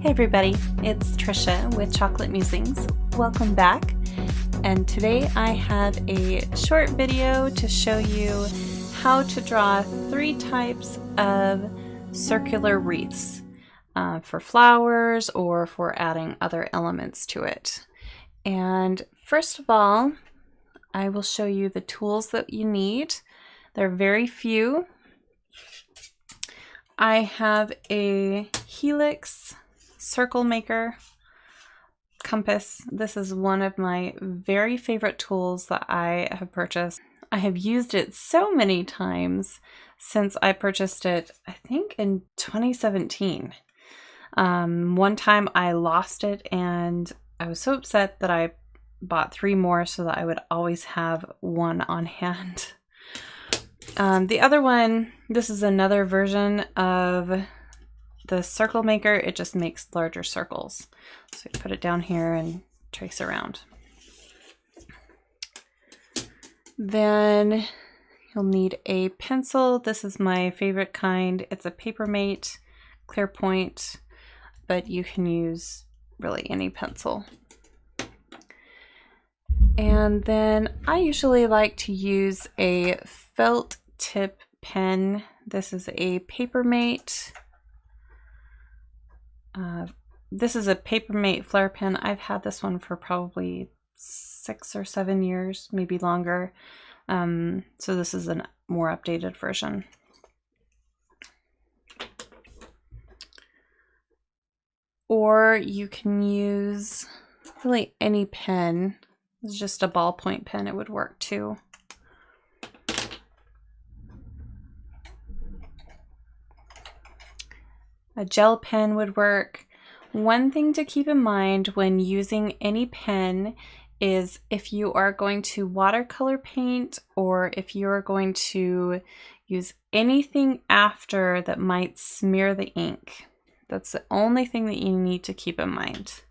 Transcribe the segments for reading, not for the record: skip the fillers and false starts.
Hey everybody, it's Trisha with Chocolate Musings. Welcome back. And today I have a short video to show you how to draw 3 types of circular wreaths for flowers or for adding other elements to it. And first of all, I will show you the tools that you need. There are very few. I have a helix circle maker compass. This is one of my very favorite tools that I have purchased. I have used it so many times since I purchased it, I think in 2017. One time I lost it and I was so upset that I bought 3 more so that I would always have one on hand. The other one, this is another version of the circle maker. It just makes larger circles. So you put it down here and trace around. Then you'll need a pencil. This is my favorite kind. It's a Papermate clear point, but you can use really any pencil. And then I usually like to use a felt tip pen. This is a Papermate. This is a Papermate flare pen. I've had this one for probably 6 or 7 years, maybe longer. So this is a more updated version. Or you can use really any pen. It's just a ballpoint pen, it would work too. A gel pen would work. One thing to keep in mind when using any pen is if you are going to watercolor paint or if you're going to use anything after that might smear the ink. That's the only thing that you need to keep in mind.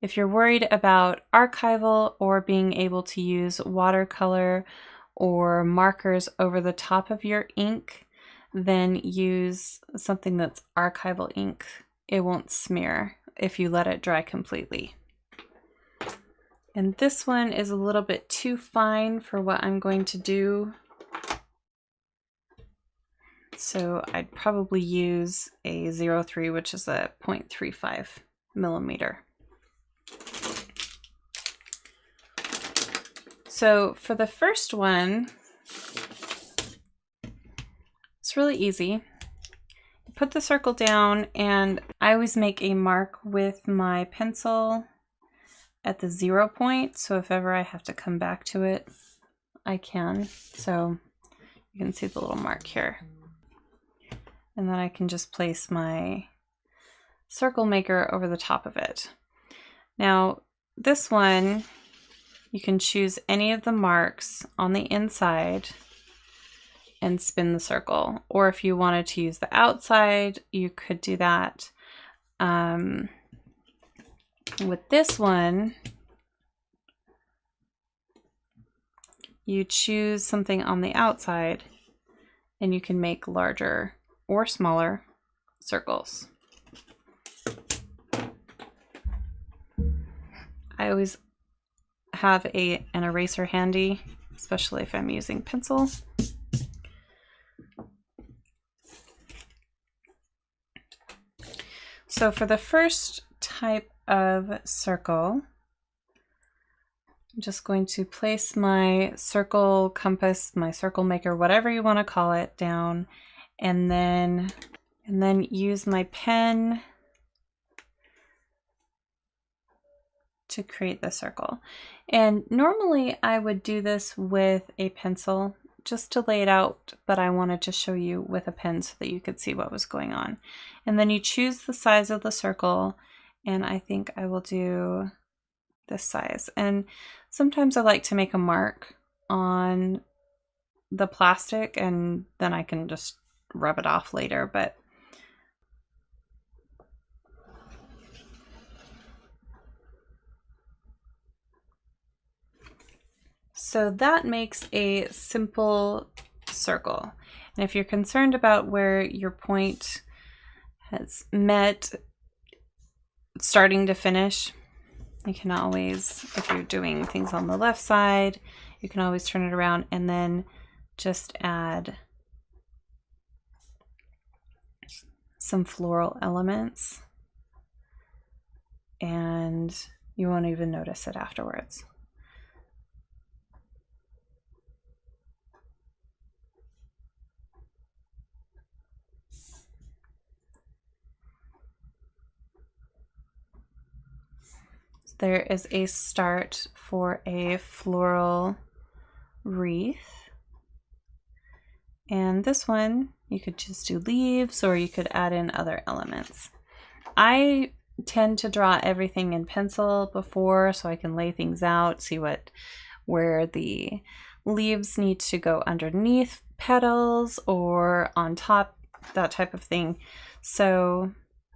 If you're worried about archival or being able to use watercolor or markers over the top of your ink, then use something that's archival ink. It won't smear if you let it dry completely. And this one is a little bit too fine for what I'm going to do. So I'd probably use a 03, which is a 0.35 millimeter. So for the first one, it's really easy. Put the circle down, and I always make a mark with my pencil at the 0 point. So if ever I have to come back to it, I can. So you can see the little mark here. And then I can just place my circle maker over the top of it. Now this one, you can choose any of the marks on the inside and spin the circle. Or if you wanted to use the outside, you could do that. With this one, you choose something on the outside and you can make larger or smaller circles. I always have an eraser handy, especially if I'm using pencil. So for the first type of circle, I'm just going to place my circle compass, my circle maker, whatever you want to call it, down, and then use my pen to create the circle. And normally I would do this with a pencil just to lay it out, but I wanted to show you with a pen so that you could see what was going on. And then you choose the size of the circle, and I think I will do this size. And sometimes I like to make a mark on the plastic and then I can just rub it off later, but so that makes a simple circle. And if you're concerned about where your point has met starting to finish, you can always, if you're doing things on the left side, you can always turn it around and then just add some floral elements, and you won't even notice it afterwards. There is a start for a floral wreath. And this one, you could just do leaves, or you could add in other elements. I tend to draw everything in pencil before, so I can lay things out, see where the leaves need to go underneath petals or on top, that type of thing. So,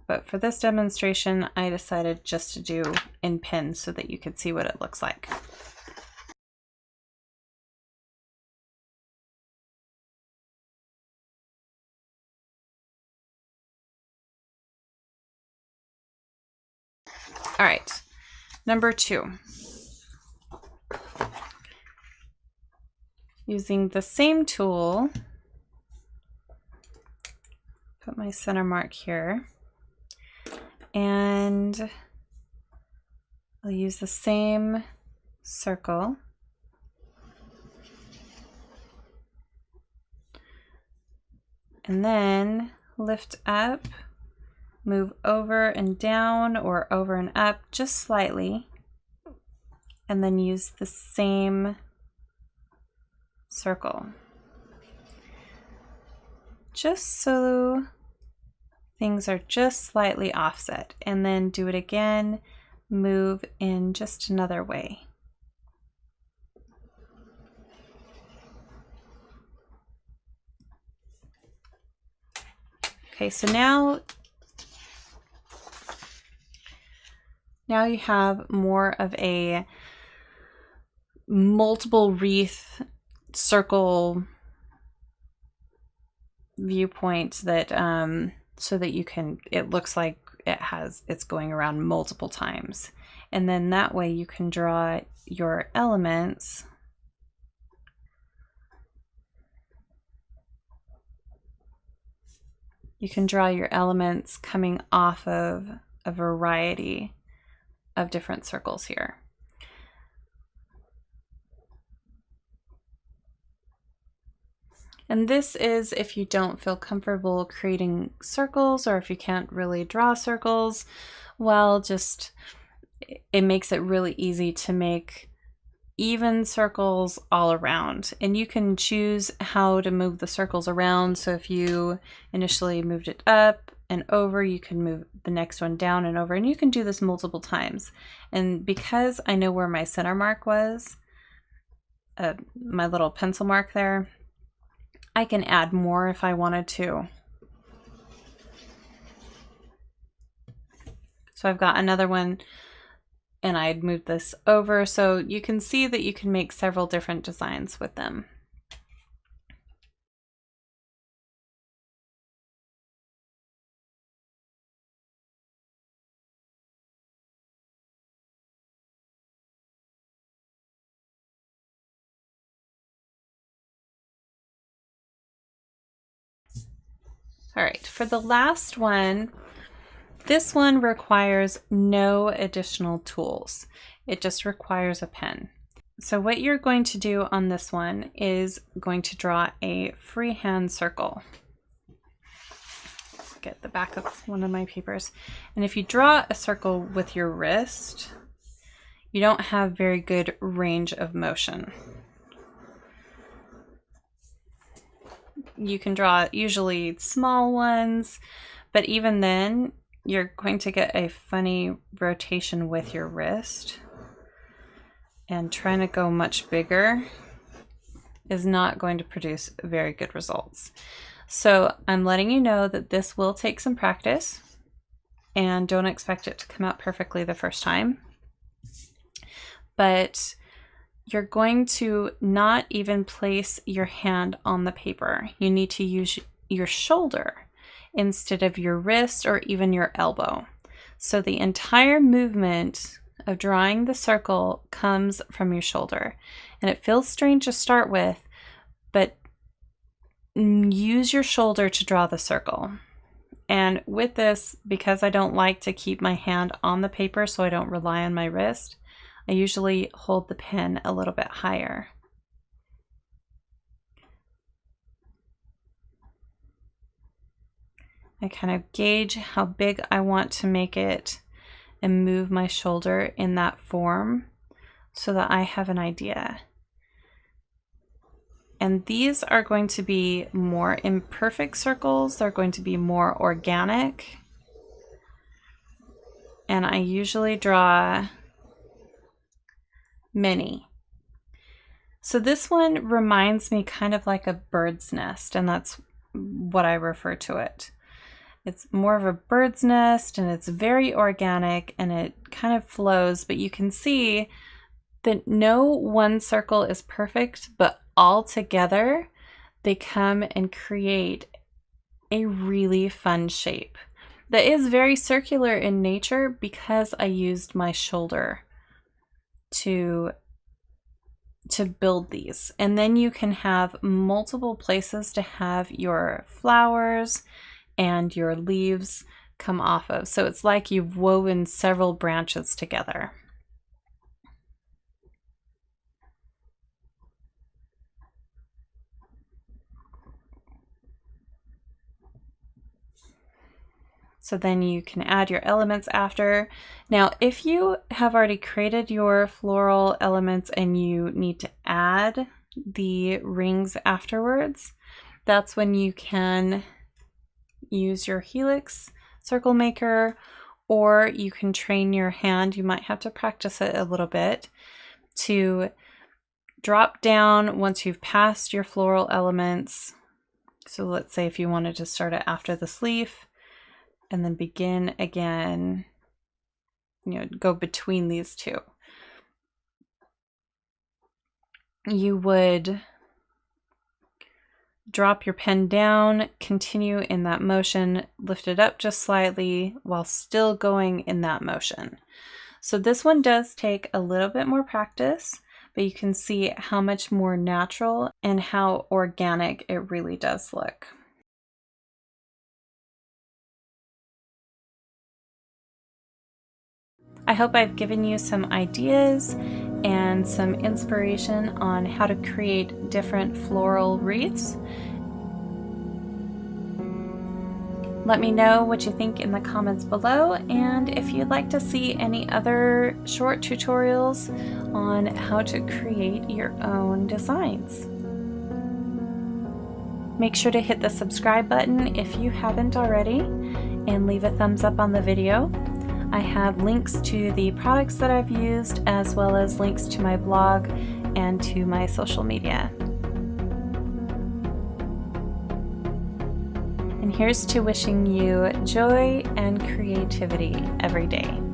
but for this demonstration, I decided just to do in pen so that you could see what it looks like. All right, number 2. Using the same tool, put my center mark here, and I'll use the same circle. And then lift up, move over and down or over and up just slightly, and then use the same circle. Just so things are just slightly offset, and then do it again, move in just another way. Okay, so now you have more of a multiple wreath circle viewpoint that so that you can, it looks like it's going around multiple times, and then that way you can draw your elements coming off of a variety of different circles here. And this is if you don't feel comfortable creating circles, or if you can't really draw circles, well, just it makes it really easy to make even circles all around. And you can choose how to move the circles around. So if you initially moved it up and over, you can move the next one down and over, and you can do this multiple times. And because I know where my center mark was, my little pencil mark there, I can add more if I wanted to. So I've got another one, and I'd move this over, so you can see that you can make several different designs with them. All right, for the last one, this one requires no additional tools. It just requires a pen. So what you're going to do on this one is going to draw a freehand circle. Get the back of one of my papers. And if you draw a circle with your wrist, you don't have very good range of motion. You can draw usually small ones, but even then you're going to get a funny rotation with your wrist, and trying to go much bigger is not going to produce very good results. So I'm letting you know that this will take some practice, and don't expect it to come out perfectly the first time. But you're going to not even place your hand on the paper. You need to use your shoulder instead of your wrist or even your elbow. So the entire movement of drawing the circle comes from your shoulder. And it feels strange to start with, but use your shoulder to draw the circle. And with this, because I don't like to keep my hand on the paper so I don't rely on my wrist, I usually hold the pen a little bit higher. I kind of gauge how big I want to make it and move my shoulder in that form so that I have an idea. And these are going to be more imperfect circles. They're going to be more organic. And I usually draw many. So this one reminds me kind of like a bird's nest, and that's what I refer to it. It's more of a bird's nest, and it's very organic, and it kind of flows, but you can see that no one circle is perfect, but all together they come and create a really fun shape that is very circular in nature because I used my shoulder to build these. And then you can have multiple places to have your flowers and your leaves come off of. So it's like you've woven several branches together. So then you can add your elements after. Now, if you have already created your floral elements and you need to add the rings afterwards, that's when you can use your helix circle maker, or you can train your hand. You might have to practice it a little bit to drop down once you've passed your floral elements. So let's say if you wanted to start it after this leaf, and then begin again, go between these two. You would drop your pen down, continue in that motion, lift it up just slightly while still going in that motion. So this one does take a little bit more practice, but you can see how much more natural and how organic it really does look. I hope I've given you some ideas and some inspiration on how to create different floral wreaths. Let me know what you think in the comments below, and if you'd like to see any other short tutorials on how to create your own designs. Make sure to hit the subscribe button if you haven't already, and leave a thumbs up on the video. I have links to the products that I've used, as well as links to my blog and to my social media. And here's to wishing you joy and creativity every day.